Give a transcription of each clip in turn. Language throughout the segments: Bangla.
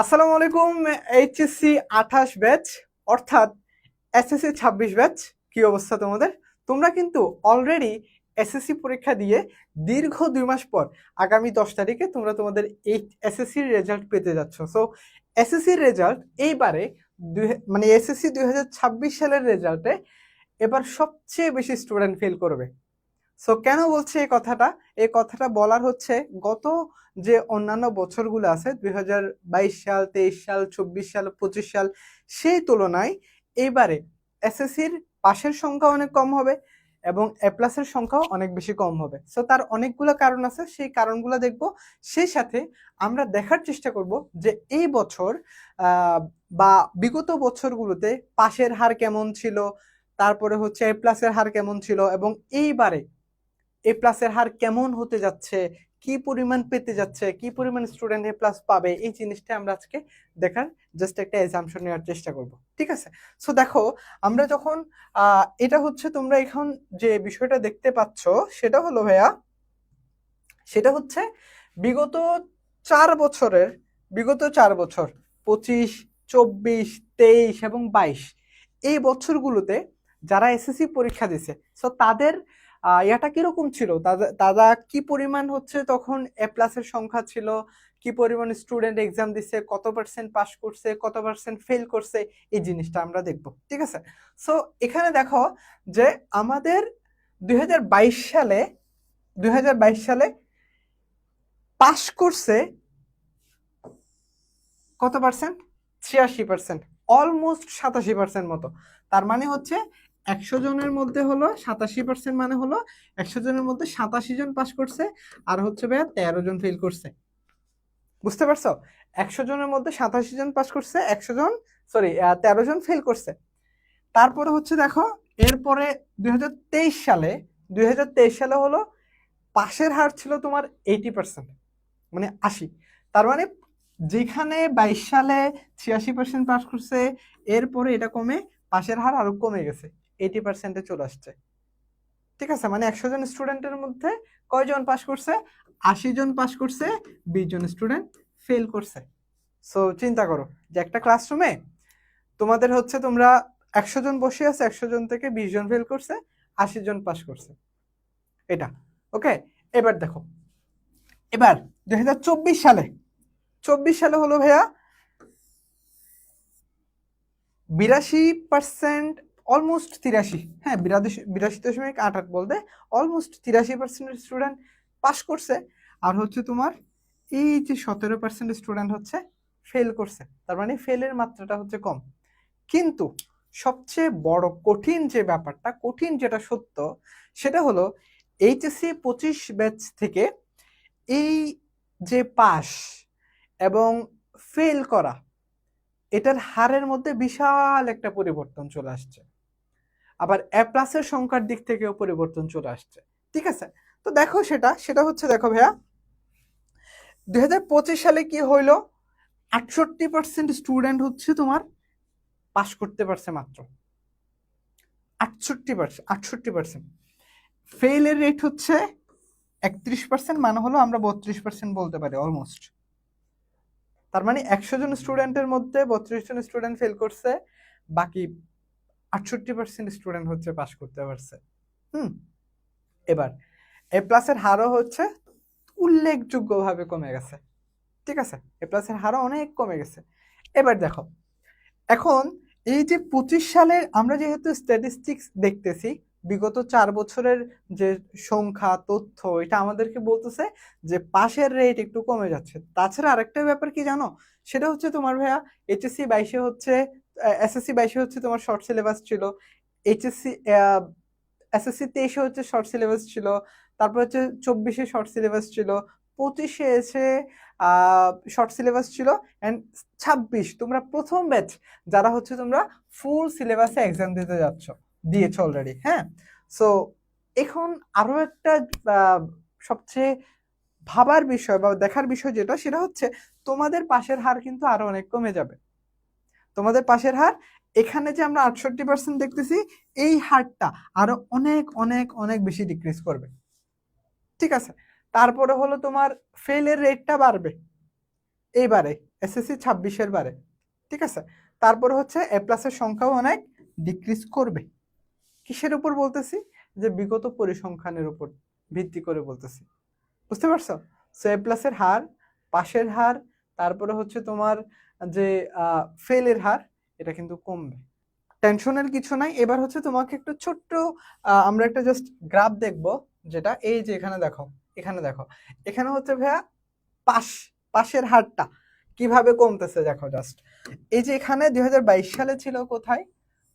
আসসালামু আলাইকুম। এইচএসসি 28 ব্যাচ অর্থাৎ এসএসসি 26 ব্যাচ, কি অবস্থা তোমাদের? তোমরা কিন্তু অলরেডি এসএসসি পরীক্ষা দিয়ে দীর্ঘ 2 মাস পর আগামী 10 তারিখে তোমরা তোমাদের এই এসএসসির রেজাল্ট পেতে যাচ্ছ। সো এসএসসির রেজাল্ট এইবারে মানে এসএসসি 2026 সালের রেজাল্টে এবার সবচেয়ে বেশি স্টুডেন্ট ফেল করবে। সো কেন বলছি এই কথাটা? এই কথাটা বলার হচ্ছে, গত যে অন্যান্য বছরগুলো আছে 2022 সাল, 23 সাল, 24 সাল, 25 সাল, সেই তুলনায় এইবারে এসএসসির পাশের সংখ্যা অনেক কম হবে এবং এ প্লাসের সংখ্যাও অনেক বেশি কম হবে। সো তার অনেকগুলো কারণ আছে, সেই কারণগুলো দেখব। সেই সাথে আমরা দেখার চেষ্টা করব যে এই বছর বা বিগত বছরগুলোতে পাশের হার কেমন ছিল, তারপরে হচ্ছে এ প্লাসের হার কেমন ছিল, এবং এইবারে এ প্লাসের হার কেমন হতে যাচ্ছে, কি পরিমাণ পেতে যাচ্ছে, কি পরিমাণ স্টুডেন্ট এ প্লাস পাবে, এই জিনিসটা আমরা আজকে দেখার জাস্ট একটা এক্সাম্পশন নেওয়ার চেষ্টা করব। ঠিক আছে? সো দেখো, আমরা যখন এটা হচ্ছে তোমরা এখন যে বিষয়টা দেখতে পাচ্ছ সেটা হলো ভাইয়া, সেটা হচ্ছে বিগত 4 বছরের, বিগত 4 বছর 25, 24, 23 এবং 22 এই বছরগুলোতে যারা এসএসসি পরীক্ষা দিছে, সো তাদের ইয়াটা কিরকম ছিল, তারা কি পরিমাণ হচ্ছে তখন এ প্লাসের সংখ্যা ছিল, কি পরিমাণ স্টুডেন্ট এক্সাম দিছে, কত পার্সেন্ট পাস করছে, কত পার্সেন্ট ফেল করছে, এই জিনিসটা আমরা দেখব। ঠিক আছে? সো এখানে দেখো যে আমাদের 2022 সালে পাস করছে কত পার্সেন্ট? 86%, অলমোস্ট 87% মতো। তার মানে হচ্ছে 100 জনের মধ্যে হলো 87%, মানে হলো 100 জনের মধ্যে 87 জন পাস করছে, আর হচ্ছে ভাইয়া 13 জন ফেল করছে। বুঝতে পারছো? 100 জনের মধ্যে 87 জন পাস করছে, 100 জন, সরি, 13 জন ফেল করছে। তারপরে হচ্ছে দেখো, এরপরে 2023 সালে হলো পাশের হার ছিল তোমার 80%, মানে 80। তার মানে যেখানে 22 সালে 86% পাস করছে, এরপরে এটা কমে পাশের হার আরো কমে গেছে, 80%-এ চলে আসছে। ঠিক আছে? মানে 100 জন স্টুডেন্টের মধ্যে কয়জন পাস করছে? 80 জন পাস করছে, 20 জন স্টুডেন্ট ফেল করছে। সো চিন্তা করো যে একটা ক্লাসরুমে তোমাদের হচ্ছে, তোমরা 100 জন বসে আছে, 100 জন থেকে 20 জন ফেল করছে, 80 জন পাস করছে। এটা ওকে। এবার দেখো, এবার 2024 সালে হলো ভাইয়া 82%, অলমোস্ট 83, হ্যাঁ 82.88 বলতে অলমোস্ট 83% স্টুডেন্ট পাস করছে, আর হচ্ছে তোমার এই যে 17% স্টুডেন্ট হচ্ছে ফেল করছে। তার মানে ফেলের মাত্রাটা হচ্ছে কম। কিন্তু সবচেয়ে বড় কঠিন যে ব্যাপারটা, কঠিন যেটা সত্য, সেটা হলো এইচএসসি 25 ব্যাচ থেকে এই যে পাস এবং ফেল করা, এটার হারের মধ্যে বিশাল একটা পরিবর্তন চলে আসছে। আবার এ প্লাসের সংখ্যার দিক থেকেও পরিবর্তন চলে আসছে। ঠিক আছে? তো দেখো, সেটা হচ্ছে, দেখো ভাইয়া, 2025 সালে কি হইলো, 68% স্টুডেন্ট হচ্ছে তোমার পাস করতে পারছে, মাত্র 68%। ফেইলের রেট হচ্ছে 31%, মানে হলো আমরা 32% বলতে পারি অলমোস্ট। তার মানে 100 জন স্টুডেন্টের মধ্যে 32 জন স্টুডেন্ট ফেল করছে, বাকি 68% স্টুডেন্ট হচ্ছে পাস করতে পারছে। এবার এ প্লাসের হারও হচ্ছে উল্লেখযোগ্যভাবে কমে গেছে। ঠিক আছে? এ প্লাসের হারও অনেক কমে গেছে। এবার দেখো, এখন এই যে 25 সালের আমরা যেহেতু স্ট্যাটিস্টিক্স দেখতেছি, বিগত 4 বছরের যে সংখ্যা তথ্য, এটা আমাদেরকে বলতেছে যে পাশের রেট একটু কমে যাচ্ছে। তাছাড়া আরেকটা ব্যাপার কি জানো, সেটা হচ্ছে তোমার ভাইয়া এইচএসসি 22-এ হচ্ছে, এসএসসি 22-এ হচ্ছে তোমার শর্ট সিলেবাস ছিল, এইচএসসি এসএসসি 23-এ হচ্ছে শর্ট সিলেবাস ছিল, তারপর হচ্ছে 24-এ শর্ট সিলেবাস ছিল, 25-এ এসে শর্ট সিলেবাস ছিল, অ্যান্ড 26 তোমরা প্রথম ব্যাচ যারা হচ্ছে তোমরা ফুল সিলেবাসে এক্সাম দিতে যাচ্ছ, দিয়েছো অলরেডি। হ্যাঁ, সো এখন আরো একটা সবচেয়ে ভাবার বিষয় বা দেখার বিষয় যেটা, সেটা হচ্ছে তোমাদের পাশের হার কিন্তু আরো অনেক কমে যাবে। তোমাদের পাশের হার, এখানে যে আমরা 68% দেখতেছি, এই হারটা আরো অনেক অনেক অনেক বেশি ডিক্রিজ করবে। ঠিক আছে? তারপরে হলো তোমার ফেলের রেটটা বাড়বে এইবারে। এসএসসি 26-এর বারে, ঠিক আছে। তারপরে হচ্ছে এ প্লাসের সংখ্যাও অনেক ডিক্রিজ করবে। কিসের উপর বলতেছি? যে বিগত পরিসংখ্যানের উপর ভিত্তি করে বলতেছি, বুঝতে পারছো? সো এ প্লাসের হার, পাশের হার, তারপরে হচ্ছে তোমার যে ফেলের হার, এটা কিন্তু কমবে। টেনশনের কিছু নাই। এবার হচ্ছে তোমাকে একটু ছোট্ট আমরা একটা জাস্ট গ্রাফ দেখবো, যেটা এই যে এখানে দেখো, এখানে দেখো, এখানে হচ্ছে ভাইয়া পাশের হারটা কিভাবে কমতেছে দেখো জাস্ট। এই যে এখানে 2022 সালে ছিল কোথায়,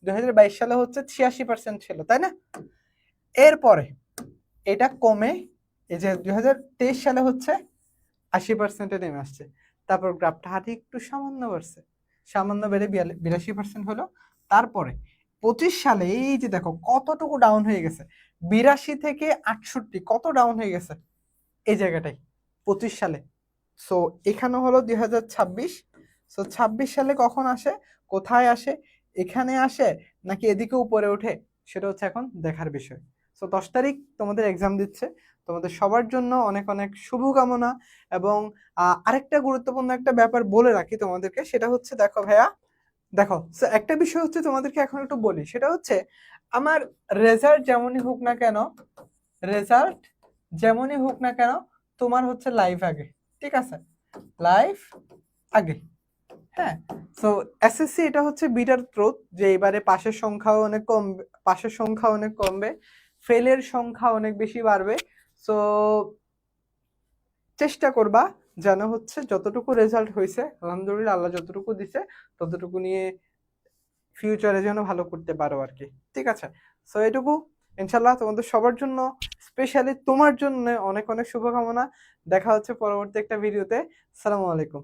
2022 সালে হচ্ছে 86% ছিল, তাই না? এরপরে এটা কমে এই যে 2023 সালে হচ্ছে 80%-এ নেমে আসছে। তারপর গ্রাফটা হাতে একটু সামান্য বাড়ছে, সামান্য বেড়ে 82% হলো। তারপরে 25 সালে এই যে দেখো কতটুকু ডাউন হয়ে গেছে, 82 থেকে 68 কত ডাউন হয়ে গেছে এই জায়গাটাই 25 সালে। সো এখানে হলো 2026। সো 26 সালে কখন আসে, কোথায় আসে, এখানে আসে নাকি এদিকে উপরে ওঠে, সেটা হচ্ছে এখন দেখার বিষয়। সো 10 তারিখ তোমাদের এক্সাম দিচ্ছে, তোমাদের সবার জন্য অনেক অনেক শুভকামনা। এবং আরেকটা গুরুত্বপূর্ণ একটা ব্যাপার বলে রাখি তোমাদেরকে, সেটা হচ্ছে দেখো ভাইয়া, দেখো একটা বিষয় হচ্ছে তোমাদেরকে এখন একটু বলি, সেটা হচ্ছে আমার রেজাল্ট যেমনই হোক না কেন, রেজাল্ট যেমনই হোক না কেন, তোমার হচ্ছে লাইফ আগে, ঠিক আছে? লাইফ আগে, হ্যাঁ। সো এসএসসি এটা হচ্ছে বিটার ট্রুথ যে এবারে পাশের সংখ্যাও অনেক কমবে, পাশের সংখ্যা অনেক কমবে, ফেলের সংখ্যা অনেক বেশি বাড়বে। সো চেষ্টা করবা যেন হচ্ছে যতটুকু রেজাল্ট হয়েছে আলহামদুলিল্লাহ, আল্লাহ যতটুকু দিছে ততটুকু নিয়ে ফিউচারে যেন ভালো করতে পারো আর কি, ঠিক আছে? সো এটুকু, ইনশাল্লাহ তোমাদের সবার জন্য, স্পেশালি তোমার জন্য অনেক অনেক শুভকামনা। দেখা হচ্ছে পরবর্তী একটা ভিডিওতে। আসসালামু আলাইকুম।